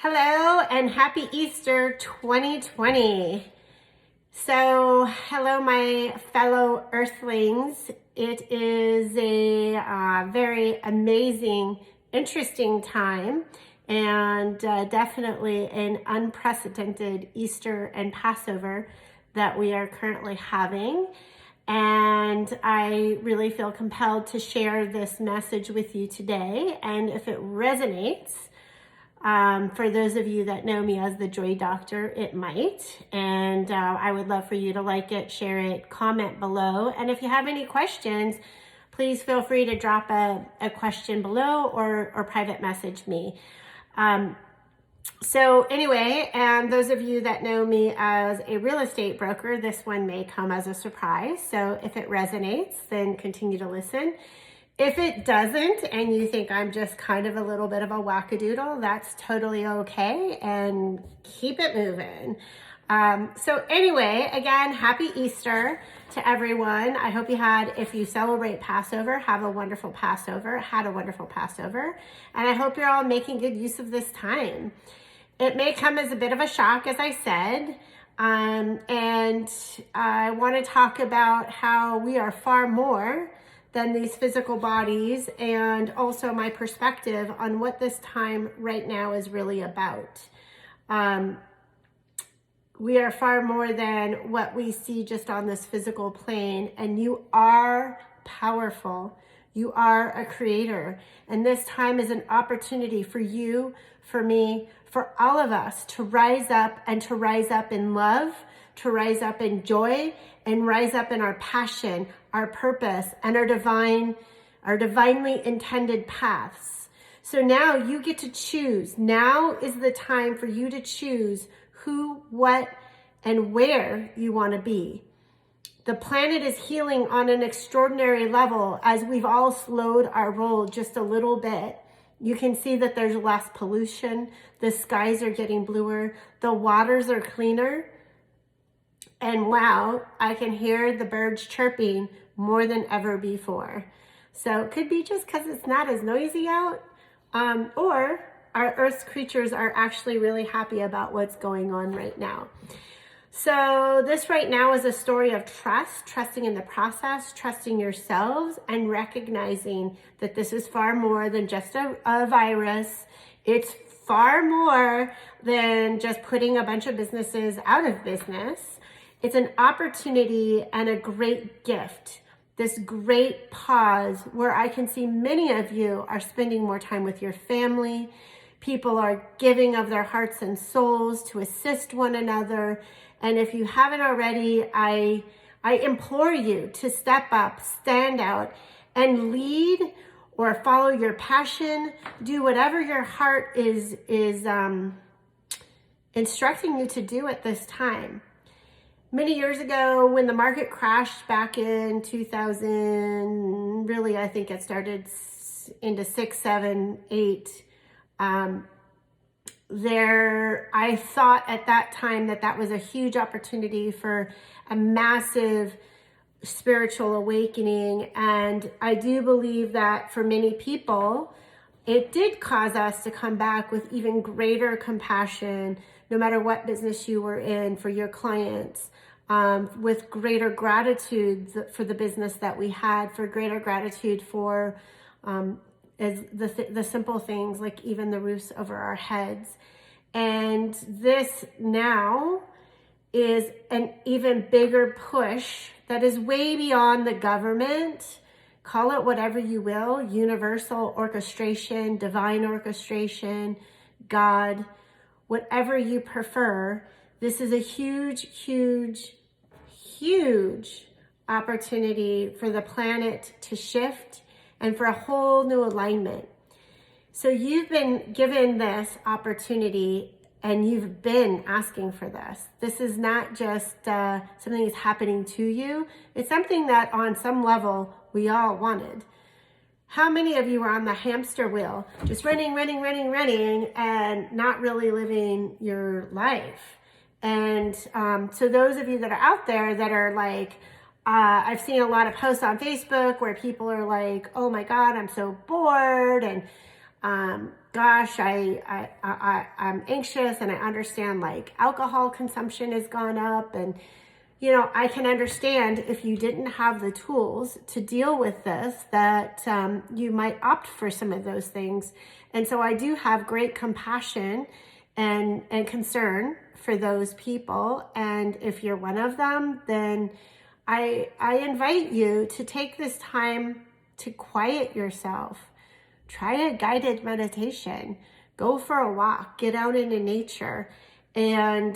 Hello and happy Easter 2020. So, hello my fellow Earthlings. It is a very amazing, interesting time and definitely an unprecedented Easter and Passover that we are currently having. And I really feel compelled to share this message with you today. And if it resonates, for those of you that know me as the Joy Doctor, it might. And I would love for you to like it, share it, comment below. And if you have any questions, please feel free to drop a question below or private message me. So anyway, and those of you that know me as a real estate broker, this one may come as a surprise. So if it resonates, then continue to listen. If it doesn't, and you think I'm just kind of a little bit of a wackadoodle, that's totally okay, and keep it moving. So anyway, again, happy Easter to everyone. I hope if you celebrate Passover, have a wonderful Passover, had a wonderful Passover, and I hope you're all making good use of this time. It may come as a bit of a shock, as I said, and I want to talk about how we are far more than these physical bodies, and also my perspective on what this time right now is really about. We are far more than what we see just on this physical plane, and you are powerful. You are a creator, and this time is an opportunity for you, for me, for all of us to rise up, and to rise up in love, to rise up in joy, and rise up in our passion, our purpose, and our divinely intended paths. So now you get to choose. Now is the time for you to choose who, what, and where you want to be. The planet is healing on an extraordinary level as we've all slowed our roll just a little bit. You can see that there's less pollution. The skies are getting bluer. The waters are cleaner. And wow, I can hear the birds chirping more than ever before. So it could be just because it's not as noisy out, or our Earth's creatures are actually really happy about what's going on right now. So this right now is a story of trust, trusting in the process, trusting yourselves, and recognizing that this is far more than just a virus. It's far more than just putting a bunch of businesses out of business. It's an opportunity and a great gift, this great pause where I can see many of you are spending more time with your family. People are giving of their hearts and souls to assist one another. And if you haven't already, I implore you to step up, stand out, and lead or follow your passion. Do whatever your heart is instructing you to do at this time. Many years ago, when the market crashed back in 2000, really, I think it started into 6, 7, 8. I thought at that time that was a huge opportunity for a massive spiritual awakening. And I do believe that for many people, it did cause us to come back with even greater compassion, no matter what business you were in, for your clients, with greater gratitude for the business that we had, for greater gratitude for as the simple things like even the roofs over our heads. And this now is an even bigger push that is way beyond the government. Call it whatever you will, universal orchestration, divine orchestration, God, whatever you prefer. This is a huge, huge, huge opportunity for the planet to shift and for a whole new alignment. So you've been given this opportunity and you've been asking for this. This is not just something that's happening to you. It's something that on some level we all wanted. How many of you are on the hamster wheel, just running, and not really living your life? And so those of you that are out there that are like, I've seen a lot of posts on Facebook where people are like, oh my God, I'm so bored, and gosh, I'm anxious, and I understand like alcohol consumption has gone up, and you know, I can understand if you didn't have the tools to deal with this, that you might opt for some of those things. And so I do have great compassion and concern for those people. And if you're one of them, then I invite you to take this time to quiet yourself. Try a guided meditation. Go for a walk. Get out into nature, and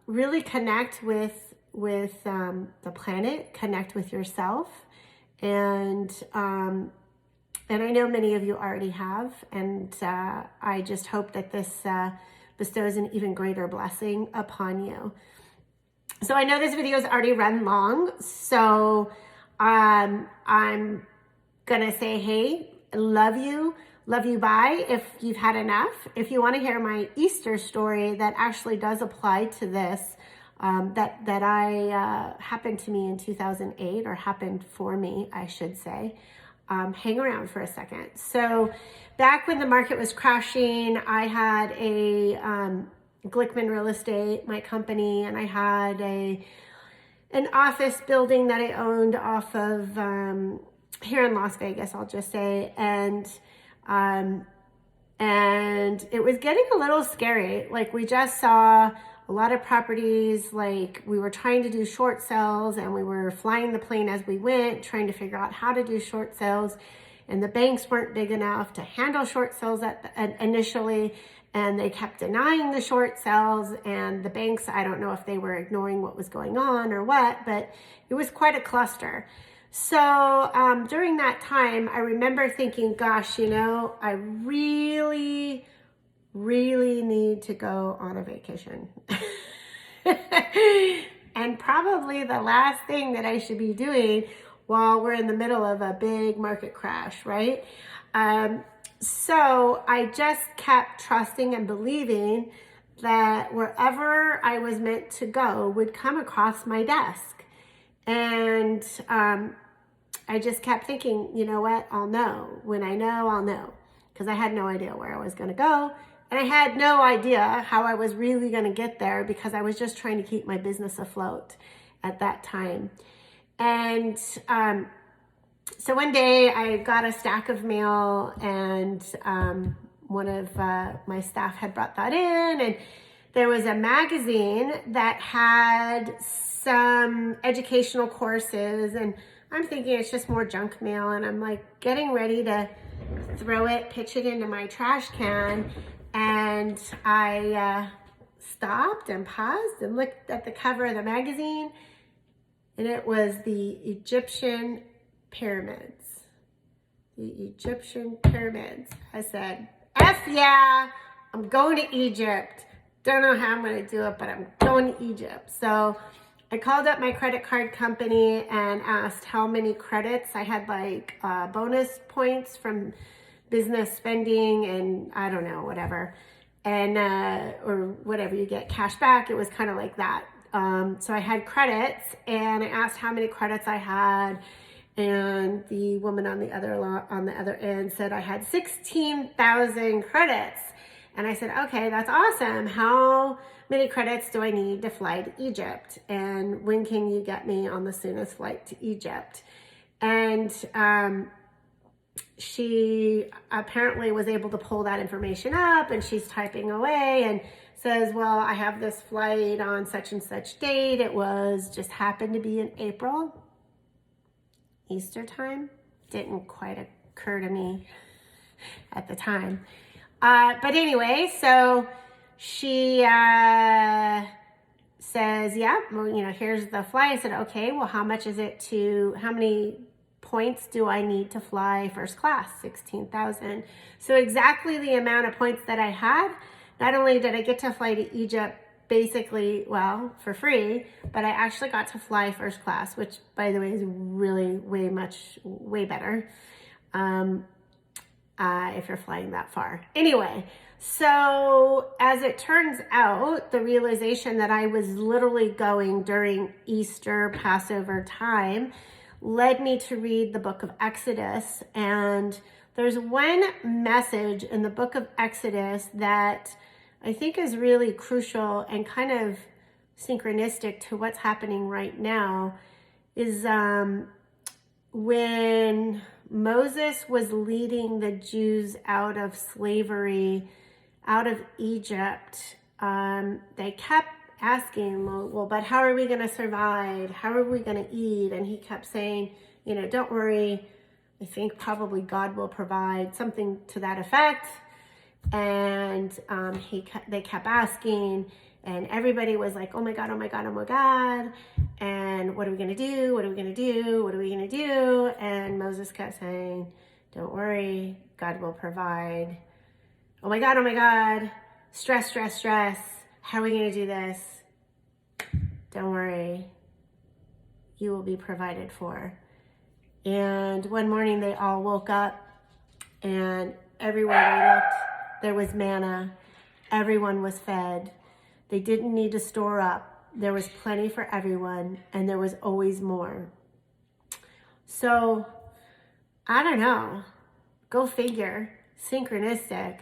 really connect with the planet, connect with yourself, and I know many of you already have, and I just hope that this bestows an even greater blessing upon you. So I know this video has already run long, so I'm gonna say, hey, love you, bye, if you've had enough. If you want to hear my Easter story that actually does apply to this, that I happened to me in 2008, or happened for me, I should say, hang around for a second. So back when the market was crashing, I had a Glickman Real Estate, my company, and I had an office building that I owned off of here in Las Vegas, I'll just say, and it was getting a little scary. Like, we just saw a lot of properties, like we were trying to do short sales, and we were flying the plane as we went, trying to figure out how to do short sales, and the banks weren't big enough to handle short sales initially, and they kept denying the short sales, and the banks, I don't know if they were ignoring what was going on or what, but it was quite a cluster. So during that time, I remember thinking, gosh, you know, I really need to go on a vacation. And probably the last thing that I should be doing while we're in the middle of a big market crash, right? So I just kept trusting and believing that wherever I was meant to go would come across my desk. And I just kept thinking, you know what, I'll know. When I know, I'll know. Because I had no idea where I was going to go. And I had no idea how I was really going to get there, because I was just trying to keep my business afloat at that time. And so one day I got a stack of mail, and one of my staff had brought that in, and there was a magazine that had some educational courses, and I'm thinking it's just more junk mail, and I'm like getting ready to throw it, pitch it into my trash can, and I stopped and paused and looked at the cover of the magazine, and it was the Egyptian pyramids. The Egyptian pyramids. I said, F yeah, I'm going to Egypt. Don't know how I'm going to do it, but I'm going to Egypt. So I called up my credit card company and asked how many credits. I had like bonus points from business spending, and I don't know, whatever. And, or whatever, you get cash back. It was kind of like that. So I had credits, and I asked how many credits I had. And the woman on the other end said I had 16,000 credits. And I said, okay, that's awesome. How many credits do I need to fly to Egypt? And when can you get me on the soonest flight to Egypt? And she apparently was able to pull that information up, and she's typing away and says, well, I have this flight on such and such date. It just happened to be in April. Easter time didn't quite occur to me at the time. But anyway, so she says, yeah, well, you know, here's the flight. I said, okay, well, how many points do I need to fly first class? 16,000. So exactly the amount of points that I had. Not only did I get to fly to Egypt basically, well, for free, but I actually got to fly first class, which, by the way, is really way better if you're flying that far. Anyway, so as it turns out, the realization that I was literally going during Easter, Passover time led me to read the book of Exodus and There's one message in the book of Exodus that I think is really crucial and kind of synchronistic to what's happening right now, is when Moses was leading the Jews out of slavery, out of Egypt, they kept asking, well, but how are we going to survive? How are we going to eat? And he kept saying, you know, don't worry. I think probably God will provide, something to that effect. And they kept asking, and everybody was like, oh my God, oh my God, oh my God. And what are we going to do? What are we going to do? What are we going to do? And Moses kept saying, don't worry, God will provide. Oh my God, oh my God. Stress, stress, stress. How are we going to do this? Don't worry, you will be provided for. And one morning they all woke up, and everywhere they looked, there was manna. Everyone was fed. They didn't need to store up. There was plenty for everyone, and there was always more. So, I don't know. Go figure. Synchronistic.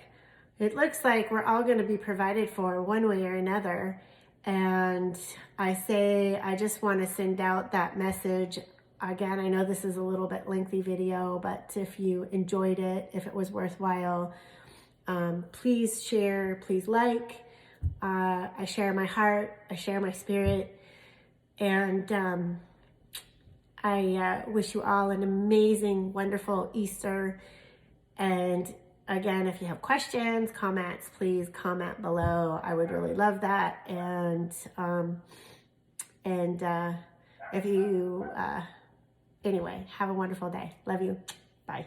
It looks like we're all going to be provided for one way or another. And I just want to send out that message. Again, I know this is a little bit lengthy video, but if you enjoyed it, if it was worthwhile, please share, please like. I share my heart, I share my spirit, and I wish you all an amazing, wonderful Easter. And again, if you have questions, comments, please comment below. I would really love that. And if you, anyway, have a wonderful day. Love you. Bye.